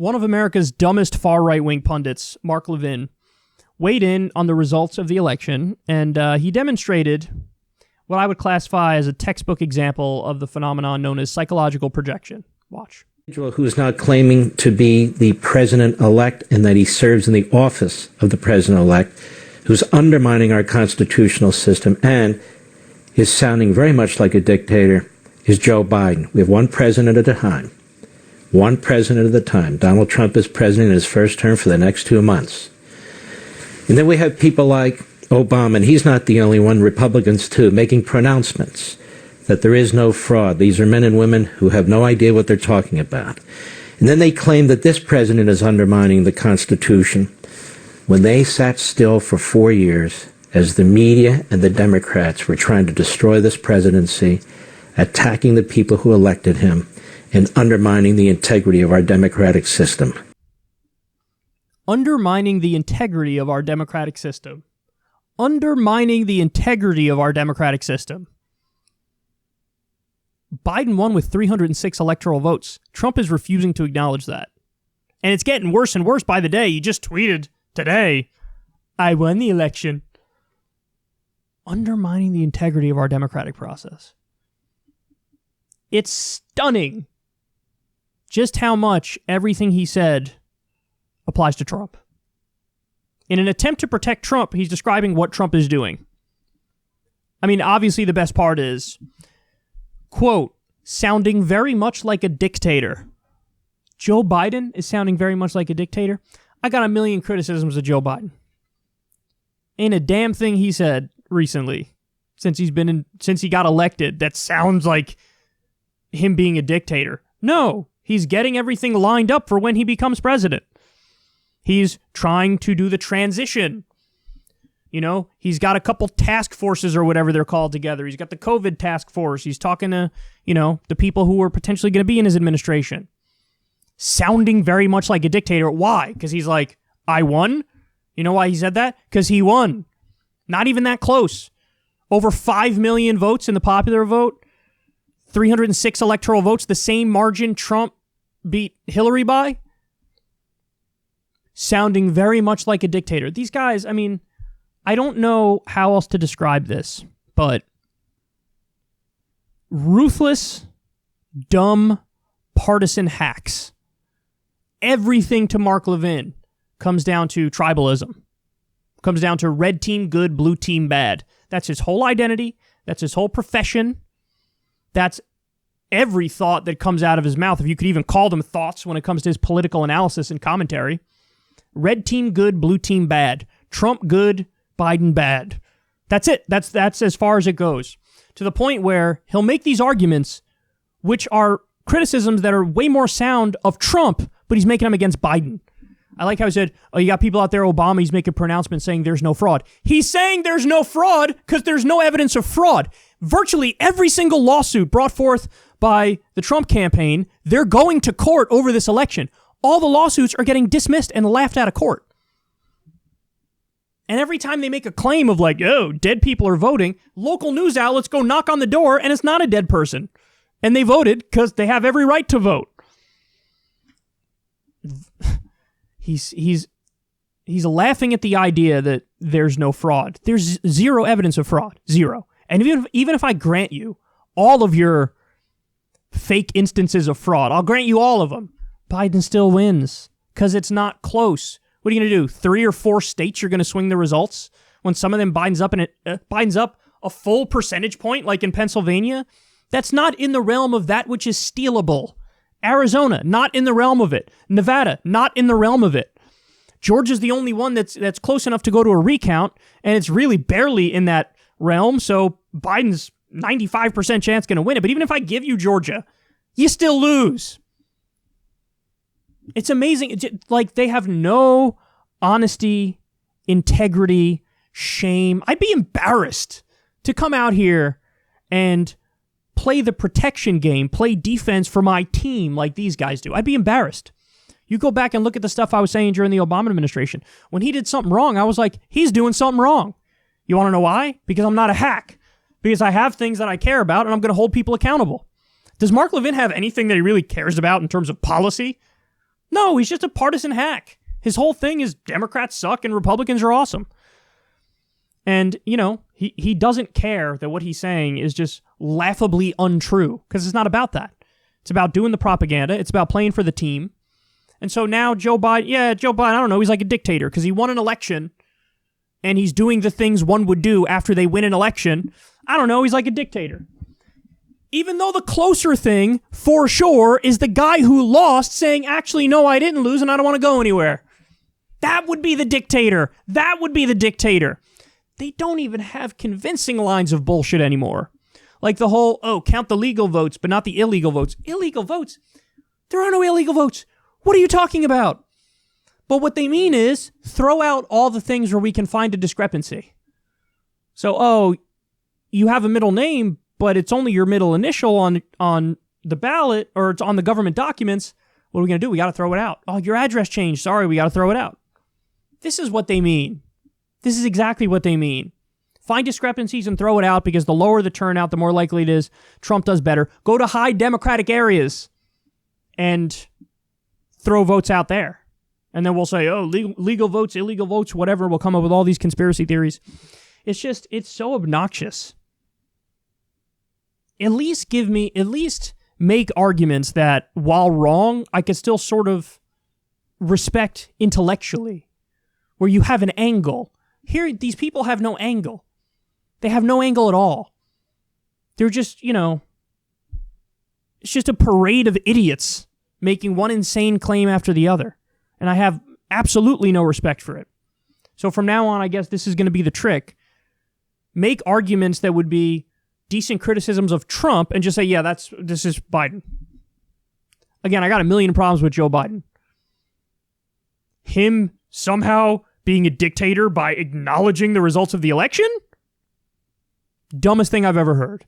one of America's dumbest far-right-wing pundits, Mark Levin, weighed in on the results of the election, and he demonstrated what I would classify as a textbook example of the phenomenon known as psychological projection. Watch. Who's not claiming to be the president-elect and that he serves in the office of the president-elect, who's undermining our constitutional system and is sounding very much like a dictator, is Joe Biden. We have one president at a time. One president at a time. Donald Trump is president in his first term for the next 2 months. And then we have people like Obama, and he's not the only one, Republicans too, making pronouncements that there is no fraud. These are men and women who have no idea what they're talking about. And then they claim that this president is undermining the Constitution when they sat still for 4 years as the media and the Democrats were trying to destroy this presidency, attacking the people who elected him, and undermining the integrity of our democratic system. Undermining the integrity of our democratic system. Undermining the integrity of our democratic system. Biden won with 306 electoral votes. Trump is refusing to acknowledge that. And it's getting worse and worse by the day. He just tweeted today, I won the election. Undermining the integrity of our democratic process. It's stunning just how much everything he said applies to Trump. In an attempt to protect Trump, he's describing what Trump is doing. I mean, obviously the best part is, quote, sounding very much like a dictator. Joe Biden is sounding very much like a dictator. I got a million criticisms of Joe Biden. Ain't a damn thing he said recently since he got elected that sounds like him being a dictator. No, he's getting everything lined up for when he becomes president. He's trying to do the transition. You know, he's got a couple task forces or whatever they're called together. He's got the COVID task force. He's talking to, the people who are potentially going to be in his administration. Sounding very much like a dictator. Why? Because he's like, I won. You know why he said that? Because he won. Not even that close. Over 5 million votes in the popular vote. 306 electoral votes. The same margin Trump beat Hillary by. Sounding very much like a dictator. These guys, I mean, I don't know how else to describe this, but ruthless, dumb, partisan hacks. Everything to Mark Levin comes down to tribalism. Comes down to red team good, blue team bad. That's his whole identity. That's his whole profession. That's every thought that comes out of his mouth, if you could even call them thoughts when it comes to his political analysis and commentary. Red team good, blue team bad. Trump good, Biden bad. That's it. That's as far as it goes. To the point where he'll make these arguments, which are criticisms that are way more sound of Trump, but he's making them against Biden. I like how he said, you got people out there, Obama, he's making pronouncements saying there's no fraud. He's saying there's no fraud because there's no evidence of fraud. Virtually every single lawsuit brought forth by the Trump campaign, they're going to court over this election. All the lawsuits are getting dismissed and laughed out of court. And every time they make a claim of like, oh, dead people are voting, local news outlets go knock on the door and it's not a dead person. And they voted because they have every right to vote. He's laughing at the idea that there's no fraud. There's zero evidence of fraud. Zero. And even if I grant you all of your fake instances of fraud, I'll grant you all of them, Biden still wins because it's not close. What are you going to do? 3 or 4 states you're going to swing the results when some of them Biden's up a full percentage point like in Pennsylvania? That's not in the realm of that which is stealable. Arizona, not in the realm of it. Nevada, not in the realm of it. Georgia's the only one that's close enough to go to a recount, and it's really barely in that realm, so Biden's 95% chance going to win it. But even if I give you Georgia, you still lose. It's amazing. Like, they have no honesty, integrity, shame. I'd be embarrassed to come out here and play the protection game, play defense for my team like these guys do. I'd be embarrassed. You go back and look at the stuff I was saying during the Obama administration. When he did something wrong, I was like, he's doing something wrong. You want to know why? Because I'm not a hack. Because I have things that I care about and I'm going to hold people accountable. Does Mark Levin have anything that he really cares about in terms of policy? No, he's just a partisan hack. His whole thing is Democrats suck and Republicans are awesome. And, you know, he doesn't care that what he's saying is just laughably untrue, because it's not about that. It's about doing the propaganda. It's about playing for the team. And so now Joe Biden, I don't know, he's like a dictator because he won an election and he's doing the things one would do after they win an election. I don't know, he's like a dictator. Even though the closer thing, for sure, is the guy who lost saying, actually, no, I didn't lose and I don't want to go anywhere. That would be the dictator. That would be the dictator. They don't even have convincing lines of bullshit anymore. Like the whole, count the legal votes, but not the illegal votes. Illegal votes? There are no illegal votes. What are you talking about? But what they mean is, throw out all the things where we can find a discrepancy. So, you have a middle name, but it's only your middle initial on the ballot, or it's on the government documents. What are we going to do? We got to throw it out. Oh, your address changed. Sorry, we got to throw it out. This is what they mean. This is exactly what they mean. Find discrepancies and throw it out, because the lower the turnout, the more likely it is Trump does better. Go to high Democratic areas and throw votes out there. And then we'll say, legal votes, illegal votes, whatever. We'll come up with all these conspiracy theories. It's so obnoxious. At least make arguments that, while wrong, I could still sort of respect intellectually, where you have an angle. Here, these people have no angle. They have no angle at all. They're just, it's just a parade of idiots making one insane claim after the other. And I have absolutely no respect for it. So from now on, I guess this is going to be the trick. Make arguments that would be decent criticisms of Trump and just say, yeah, this is Biden. Again, I got a million problems with Joe Biden. Him somehow being a dictator by acknowledging the results of the election? Dumbest thing I've ever heard.